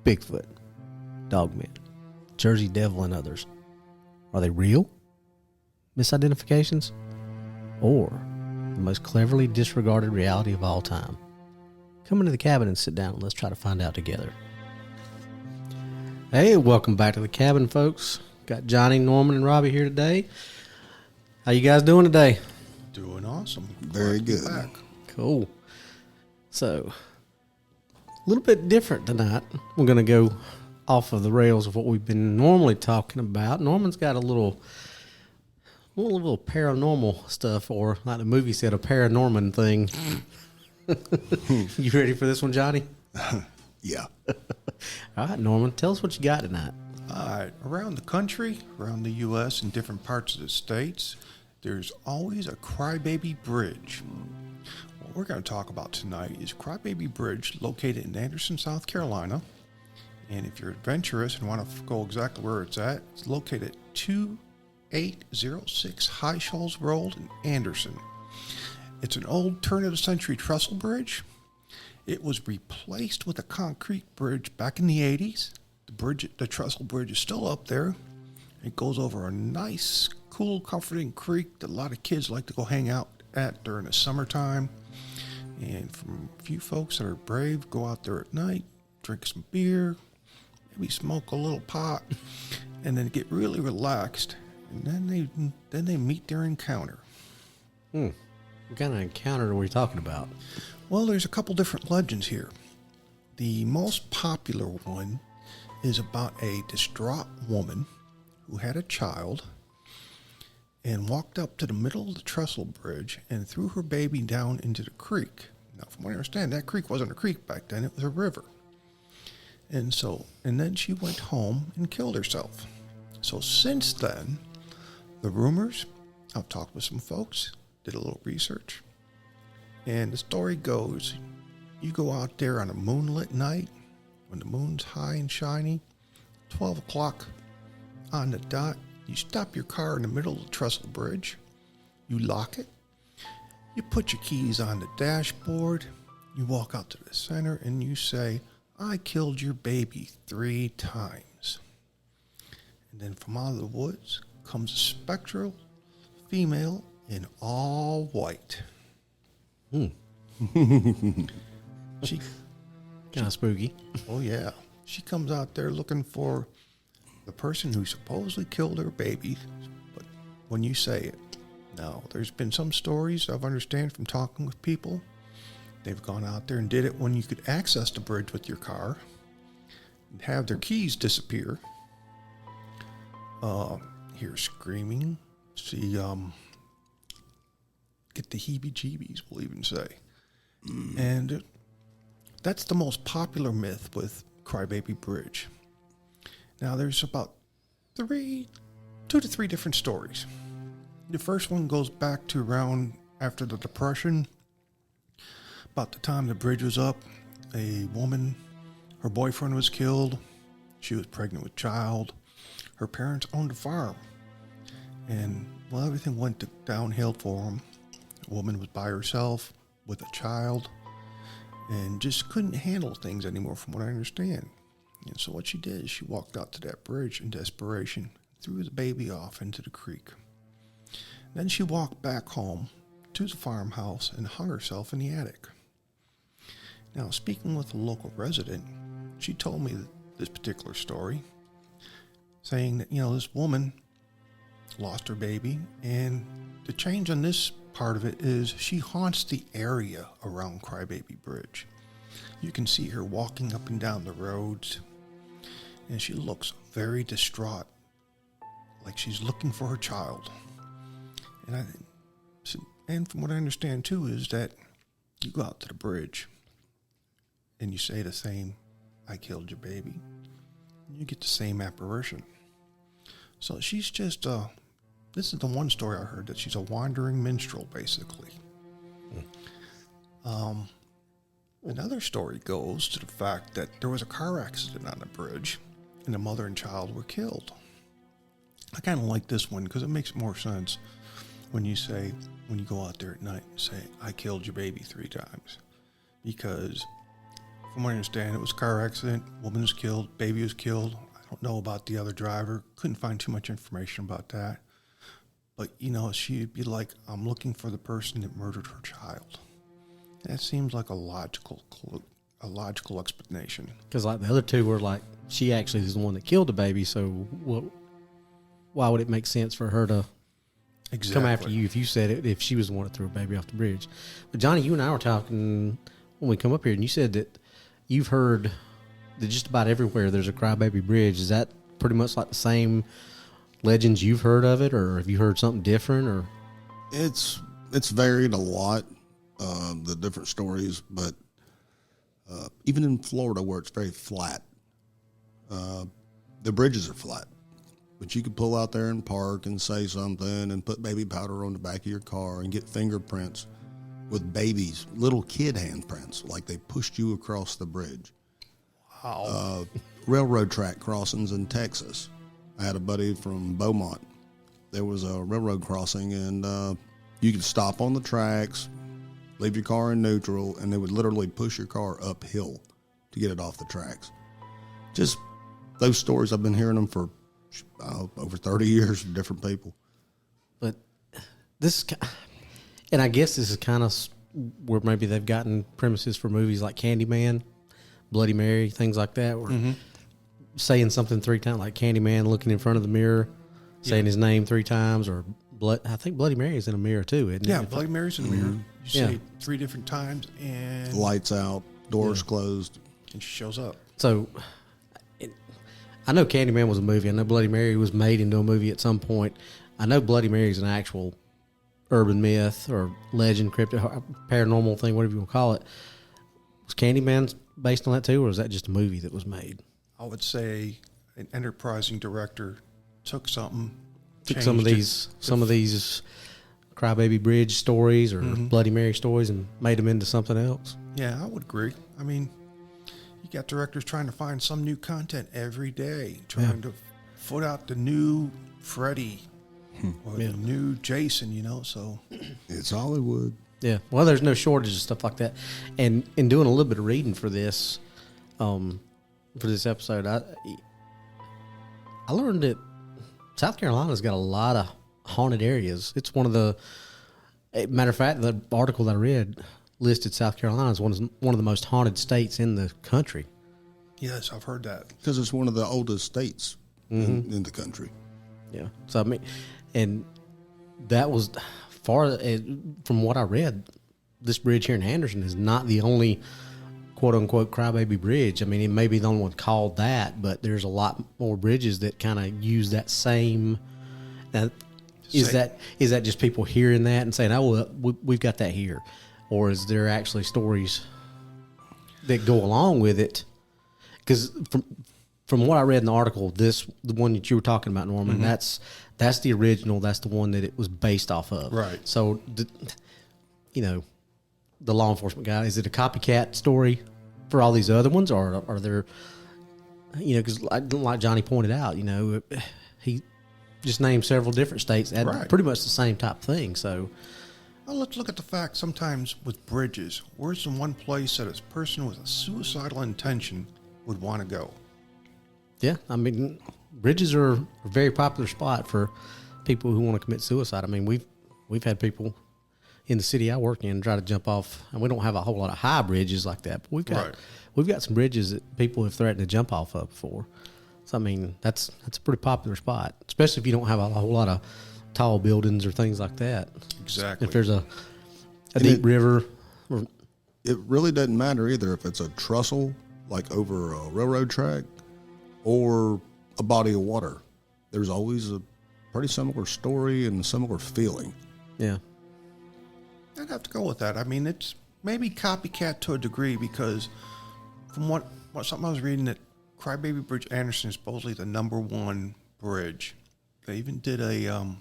Bigfoot, Dogman, Jersey Devil, and others. Are they real? Misidentifications? Or the most cleverly disregarded reality of all time? Come into the cabin and sit down and let's try to find out together. Hey, welcome back to the cabin, folks. Got Johnny, Norman, and Robbie here today. How you guys doing today? Doing awesome. Very good. Back. Cool. So, a little bit different tonight. We're going to go off of the rails of what we've been normally talking about. Norman's got a little paranormal stuff, or like the movie said, a paranorman thing. You ready for this one, Johnny? Yeah. All right, Norman, tell us what you got tonight. All right. Around the country, around the U.S., and different parts of the states, there's always a Crybaby Bridge. What we're going to talk about tonight is Crybaby Bridge, located in Anderson, South Carolina. And if you're adventurous and want to go exactly where it's at, it's located at 2806 High Shoals Road in Anderson. It's an old turn-of-the-century trestle bridge. It was replaced with a concrete bridge back in the 80s. The trestle bridge is still up there. It goes over a nice, cool, comforting creek that a lot of kids like to go hang out at during the summertime. And from a few folks that are brave, go out there at night, drink some beer, maybe smoke a little pot, and then get really relaxed. And then they meet their encounter. What kind of encounter are we talking about? Well, there's a couple different legends here. The most popular one is about a distraught woman who had a child and walked up to the middle of the trestle bridge and threw her baby down into the creek. Now, from what I understand, that creek wasn't a creek back then, it was a river. And then she went home and killed herself. So since then, the rumors, I've talked with some folks, did a little research, and the story goes, you go out there on a moonlit night, when the moon's high and shiny, 12 o'clock on the dot, you stop your car in the middle of the trestle bridge, you lock it, you put your keys on the dashboard, you walk out to the center and you say, I killed your baby 3 times. And then from out of the woods comes a spectral female in all white. She Kind of spooky. Oh, yeah. She comes out there looking for the person who supposedly killed her baby. But when you say it, now, there's been some stories I've understand from talking with people. They've gone out there and did it when you could access the bridge with your car and have their keys disappear. Hear screaming. See, get the heebie-jeebies, we'll even say. And that's the most popular myth with Crybaby Bridge. Now, there's about 2 to 3 different stories. The first one goes back to around after the Depression. About the time the bridge was up, a woman, her boyfriend was killed. She was pregnant with child. Her parents owned a farm. And, well, everything went downhill for them. The woman was by herself with a child and just couldn't handle things anymore from what I understand. And so what she did is she walked out to that bridge in desperation, threw the baby off into the creek. Then she walked back home to the farmhouse and hung herself in the attic. Now, speaking with a local resident, she told me this particular story, saying that, this woman lost her baby, and the change on this part of it is she haunts the area around Crybaby Bridge. You can see her walking up and down the roads, and she looks very distraught, like she's looking for her child. And from what I understand too is that you go out to the bridge and you say the same, I killed your baby, and you get the same apparition. So she's just this is the one story I heard, that she's a wandering minstrel, basically. Another story goes to the fact that there was a car accident on the bridge, and the mother and child were killed. I kind of like this one because it makes more sense when you go out there at night and say, I killed your baby 3 times. Because from what I understand, it was a car accident. Woman was killed. Baby was killed. I don't know about the other driver. Couldn't find too much information about that. But, you know, she'd be like, I'm looking for the person that murdered her child. That seems like a logical explanation. Because like the other two were like, she actually is the one that killed the baby. So why would it make sense for her to come after you if you said it, if she was the one that threw a baby off the bridge? But Johnny, you and I were talking when we come up here, and you said that you've heard that just about everywhere there's a Crybaby Bridge. Is that pretty much like the same legends you've heard of it, or have you heard something different? Or It's varied a lot, the different stories, but even in Florida where it's very flat, the bridges are flat. But you could pull out there and park and say something and put baby powder on the back of your car and get fingerprints with babies, little kid handprints, like they pushed you across the bridge. Wow. Railroad track crossings in Texas. I had a buddy from Beaumont. There was a railroad crossing, and you could stop on the tracks, leave your car in neutral, and they would literally push your car uphill to get it off the tracks. Just those stories, I've been hearing them for over 30 years from different people. but this, and I guess this is kind of where maybe they've gotten premises for movies like Candyman, Bloody Mary, things like that, where saying something 3 times, like Candyman looking in front of the mirror, saying his name 3 times, or I think Bloody Mary is in a mirror too, isn't it? Yeah, Bloody Mary's in the mirror. You say Yeah. it 3 different times, and Lights out, doors closed. and she shows up. So, I know Candyman was a movie. I know Bloody Mary was made into a movie at some point. I know Bloody Mary is an actual urban myth or legend, crypto, paranormal thing, whatever you want to call it. Was Candyman based on that too, or was that just a movie that was made? I would say an enterprising director took something, Took some of these Crybaby Bridge stories or Bloody Mary stories and made them into something else. Yeah, I would agree. I mean, you got directors trying to find some new content every day, trying to foot out the new Freddy or the new Jason, you know, so. It's Hollywood. Yeah. Well, there's no shortage of stuff like that. And in doing a little bit of reading for this episode, I learned that South Carolina's got a lot of haunted areas. It's one of the, matter of fact, the article that I read listed South Carolina as one of the most haunted states in the country. Yes, I've heard that. Because it's one of the oldest states in the country. Yeah. So, I mean, and that was from what I read, this bridge here in Anderson is not the only quote unquote Crybaby Bridge. I mean, it may be the only one called that, but there's a lot more bridges that kind of use that same. Now, is that just people hearing that and saying, "Oh, well, we've got that here," or is there actually stories that go along with it? Because from what I read in the article, the one that you were talking about, Norman, that's the original. That's the one that it was based off of. Right. So, the law enforcement guy, is it a copycat story for all these other ones, or are there, because like Johnny pointed out, he just named several different states that had pretty much the same type thing. So, well, let's look at the fact sometimes with bridges, where's the one place that a person with a suicidal intention would want to go? yeah, I mean, bridges are a very popular spot for people who want to commit suicide. I mean, we've had people in the city I work in try to jump off, and we don't have a whole lot of high bridges like that, but we've got some bridges that people have threatened to jump off of before. So I mean, that's a pretty popular spot, especially if you don't have a whole lot of tall buildings or things like that. Exactly. If there's a deep river, It really doesn't matter either if it's a trestle, like over a railroad track, or a body of water. There's always a pretty similar story and a similar feeling. yeah, I'd have to go with that. I mean, it's maybe copycat to a degree, because from what something I was reading, that Crybaby Bridge Anderson is supposedly the #1 bridge. They even did a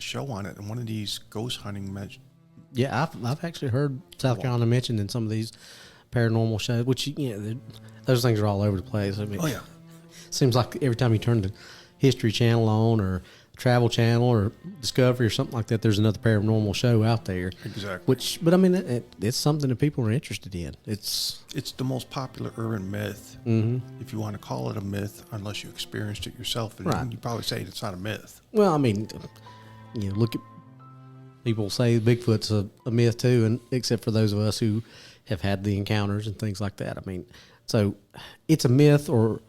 show on it in one of these ghost hunting yeah. I've actually heard South Carolina mentioned in some of these paranormal shows, which those things are all over the place. I mean, Oh yeah. seems like every time you turn the History Channel on or Travel Channel or Discovery or something like that, there's another paranormal show out there. Exactly. But I mean, it's something that people are interested in. It's the most popular urban myth, if you want to call it a myth, unless you experienced it yourself. And Right. you probably say it's not a myth. Well, I mean, look at people say Bigfoot's a myth too, and except for those of us who have had the encounters and things like that. I mean, so it's a myth, or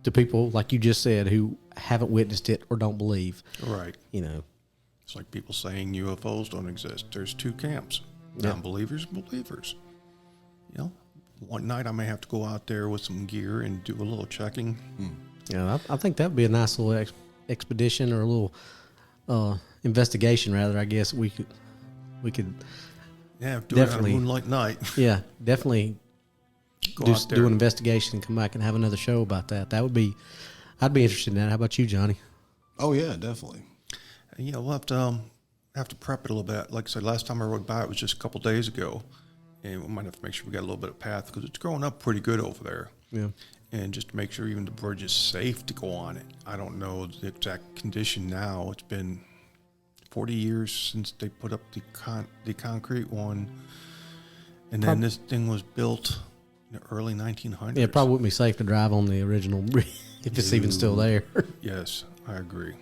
to people like you just said who haven't witnessed it or don't believe. Right. It's like people saying UFOs don't exist. There's two camps, non-believers and believers. One night I may have to go out there with some gear and do a little checking. I think that would be a nice little expedition, or a little investigation, rather. I guess we could Yeah, do it on a definitely moonlight night. Yeah, definitely Go out there. do an investigation and come back and have another show about that. I'd be interested in that. How about you, Johnny? Oh yeah, definitely. We'll have to prep it a little bit. Like I said, last time I rode by it was just a couple days ago, and we might have to make sure we got a little bit of path because it's growing up pretty good over there. Yeah. And just to make sure even the bridge is safe to go on it. I don't know the exact condition now. It's been 40 years since they put up the concrete one, and then this thing was built in the early 1900s. Yeah, it probably wouldn't be safe to drive on the original bridge if it's even still there. Yes, I agree.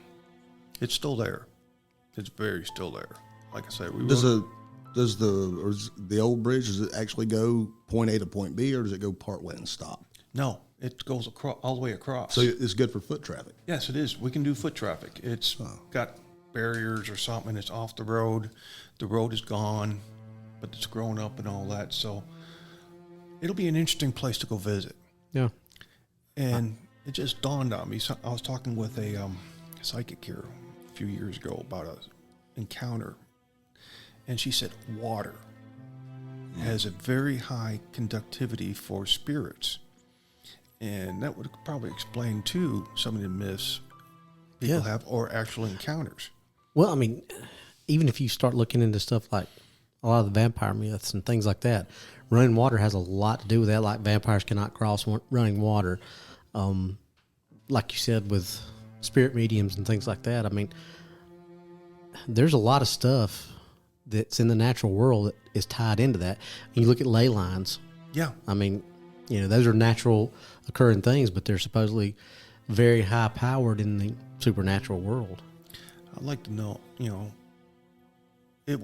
It's still there. It's very still there. Like I said, Does the old bridge, does it actually go point A to point B, or does it go part way and stop? No, it goes all the way across. So it's good for foot traffic. Yes, it is. We can do foot traffic. It's got barriers or something. It's off the road. The road is gone, but it's grown up and all that. So it'll be an interesting place to go visit. Yeah. And it just dawned on me. So I was talking with a psychic here a few years ago about an encounter, and she said water has a very high conductivity for spirits, and that would probably explain too some of the myths people have or actual encounters. Well, I mean, even if you start looking into stuff like a lot of the vampire myths and things like that, running water has a lot to do with that. Like vampires cannot cross running water. Like you said, with spirit mediums and things like that. I mean, there's a lot of stuff that's in the natural world that is tied into that. And you look at ley lines. Yeah. I mean, those are natural occurring things, but they're supposedly very high powered in the supernatural world. I'd like to know, if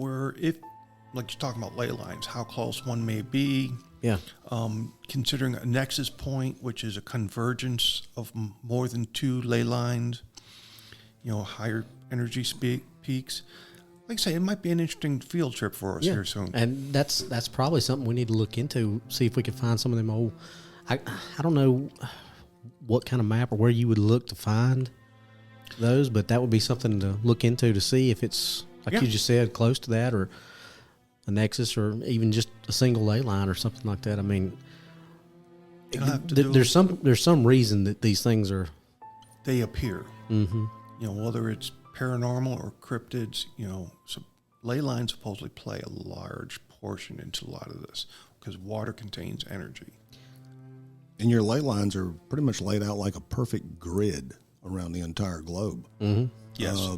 like you're talking about ley lines, how close one may be. Yeah. Considering a nexus point, which is a convergence of more than two ley lines, higher energy peaks. Like I say, it might be an interesting field trip for us here soon. And that's probably something we need to look into, see if we can find some of them old. I don't know what kind of map or where you would look to find those, but that would be something to look into to see if it's, like you just said, close to that, or a nexus, or even just a single ley line or something like that. I mean, there's some reason that these things they appear. Mm-hmm. Whether it's paranormal or cryptids, so ley lines supposedly play a large portion into a lot of this because water contains energy. And your ley lines are pretty much laid out like a perfect grid around the entire globe. Mm-hmm. Yes.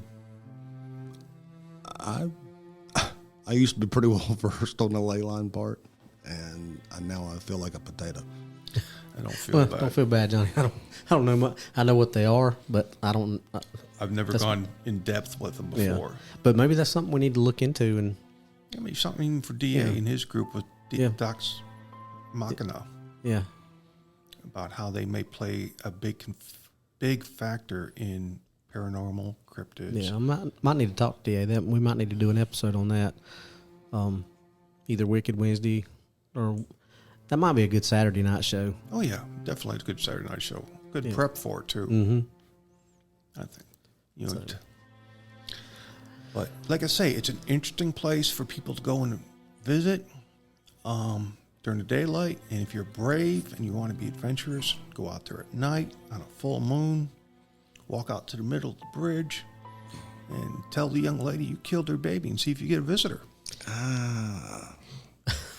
I used to be pretty well versed on the ley line part, and now I feel like a potato. I don't feel bad. Don't feel bad, Johnny. I don't know much. I know what they are, but I don't. I've never gone in depth with them before. Yeah. But maybe that's something we need to look into. And I mean, something for DA and his group with Docs Machina. Yeah. About how they may play a big factor in paranormal cryptids. Yeah, I might need to talk to DA. That we might need to do an episode on that. Either Wicked Wednesday, or that might be a good Saturday night show. Oh yeah, definitely a good Saturday night show. Good prep for it too. Mm-hmm. I think. But like I say, it's an interesting place for people to go and visit during the daylight. And if you're brave and you want to be adventurous, go out there at night on a full moon, walk out to the middle of the bridge, and tell the young lady you killed her baby and see if you get a visitor.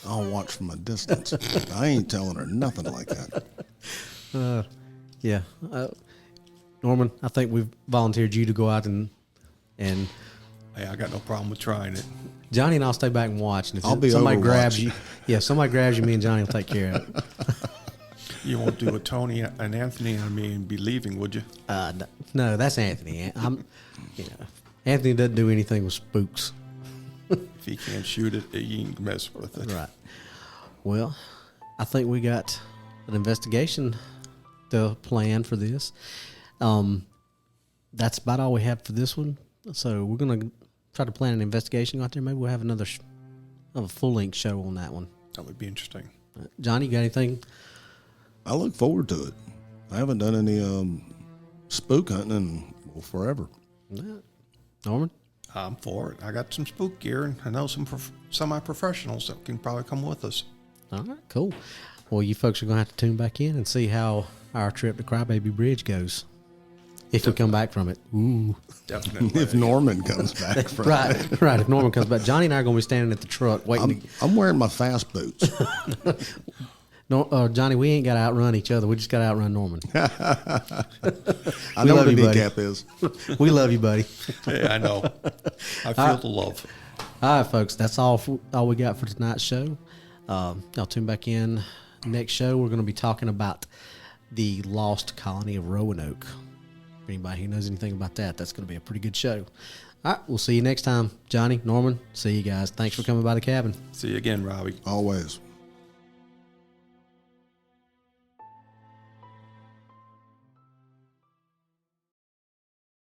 I'll watch from a distance. I ain't telling her nothing like that. Norman, I think we've volunteered you to go out and And Hey, I got no problem with trying it. Johnny and I'll stay back and watch. And if I'll be somebody Overwatch. grabs you, if somebody grabs you, me and Johnny will take care of it. You won't do a Tony and Anthony on me and be leaving, would you? No, that's Anthony. Anthony doesn't do anything with spooks. If he can't shoot it, you can mess with it. Right. Well, I think we got an investigation to plan for this. That's about all we have for this one. So we're going to try to plan an investigation out there. Maybe we'll have another a full-length show on that one. That would be interesting. Johnny, you got anything? I look forward to it. I haven't done any spook hunting in forever. No. Norman? I'm for it. I got some spook gear, and I know some semi-professionals that can probably come with us. All right, cool. Well, you folks are going to have to tune back in and see how our trip to Crybaby Bridge goes. If we come back from it. Ooh. Definitely. If Norman comes back from it. Right. If Norman comes back. Johnny and I are going to be standing at the truck waiting. I'm wearing my fast boots. Johnny, we ain't got to outrun each other. We just got to outrun Norman. I know what a kneecap is. We love you, buddy. Yeah, I know. I feel the love. All right, folks. That's all we got for tonight's show. Y'all tune back in. Next show, we're going to be talking about the lost colony of Roanoke. If anybody who knows anything about that, that's going to be a pretty good show. All right, we'll see you next time. Johnny, Norman, see you guys. Thanks for coming by the cabin. See you again, Robbie. Always.